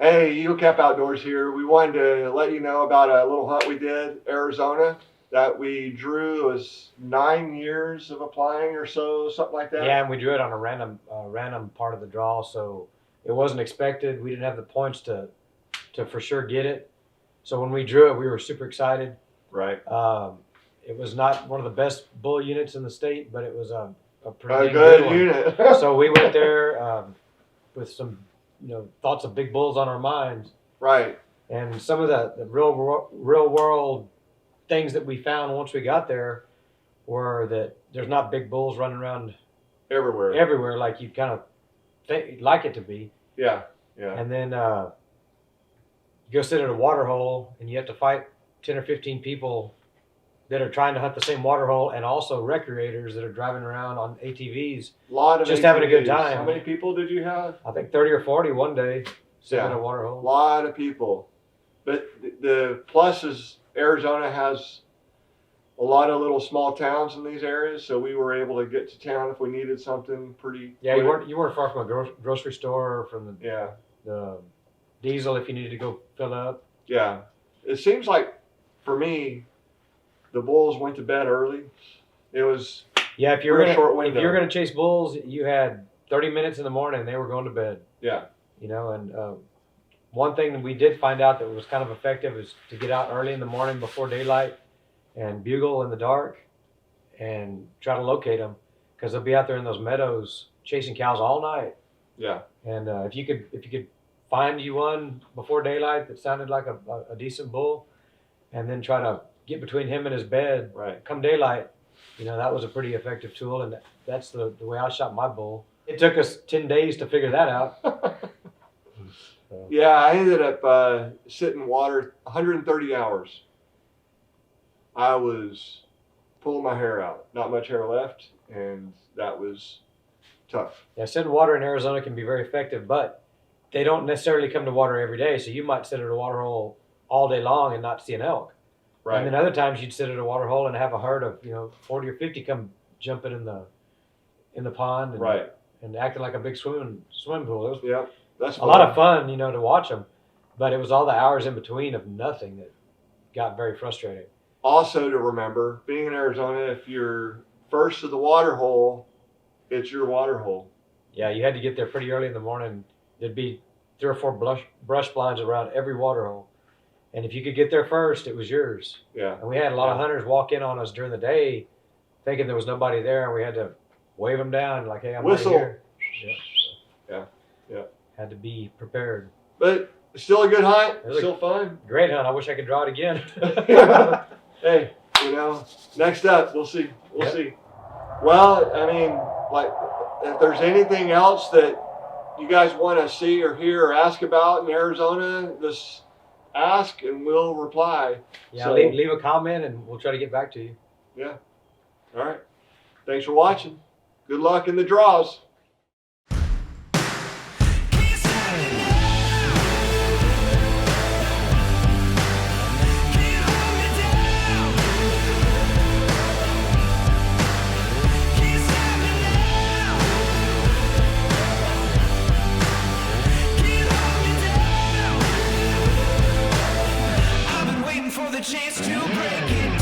Hey, UCAP Outdoors here. We wanted to let you know about a little hunt we did, Arizona, that we drew. It was 9 years of applying or so, something like that. Yeah, and we drew it on a random part of the draw, so it wasn't expected. We didn't have the points to for sure get it. So when we drew it, we were super excited. Right. It was not one of the best bull units in the state, but it was a pretty good one. unit. So we went there with some thoughts of big bulls on our minds. Right. And some of the real world things that we found once we got there were that there's not big bulls running around everywhere like you kind of like it to be. Yeah. Yeah. And then you go sit at a water hole and you have to fight 10 or 15 people that are trying to hunt the same water hole, and also recreators that are driving around on ATVs. A lot of just ATVs. Having a good time. How many people did you have? I think 30 or 40 one day sitting at a water hole. A lot of people. But the plus is Arizona has a lot of little small towns in these areas, so we were able to get to town if we needed something pretty Yeah, quick. you weren't far from a grocery store or from the diesel if you needed to go fill up. Yeah. It seems like, for me, the bulls went to bed early. It was if you're gonna chase bulls, you had 30 minutes in the morning. They were going to bed. Yeah. And one thing that we did find out that was kind of effective is to get out early in the morning before daylight and bugle in the dark and try to locate them, because they'll be out there in those meadows chasing cows all night. Yeah. And if you could find you one before daylight that sounded like a decent bull, and then try to get between him and his bed. Right. Come daylight, that was a pretty effective tool, and that's the way I shot my bull. It took us 10 days to figure that out. So. Yeah, I ended up sitting water 130 hours. I was pulling my hair out. Not much hair left, and that was tough. Yeah, sitting water in Arizona can be very effective, but they don't necessarily come to water every day, so you might sit at a water hole all day long and not see an elk. Right. And then other times you'd sit at a water hole and have a herd of 40 or 50 come jumping in the pond and acting like a big swim pool. It was that's a lot of fun, to watch them, but it was all the hours in between of nothing that got very frustrating. Also to remember, being in Arizona, if you're first to the water hole, it's your water hole. Yeah, you had to get there pretty early in the morning. There'd be 3 or 4 brush blinds around every water hole. And if you could get there first, it was yours. Yeah. And we had a lot of hunters walk in on us during the day thinking there was nobody there, and we had to wave them down like, hey, I'm whistle. Right Yeah. here. Had to be prepared. But still a good hunt. Still fun. Great hunt. I wish I could draw it again. Hey, next up, we'll see. We'll see. Well, I mean, like, if there's anything else that you guys want to see or hear or ask about in Arizona, just ask and we'll reply. Yeah, so, leave a comment and we'll try to get back to you. Yeah. All right. Thanks for watching. Good luck in the draws. Chance to break it.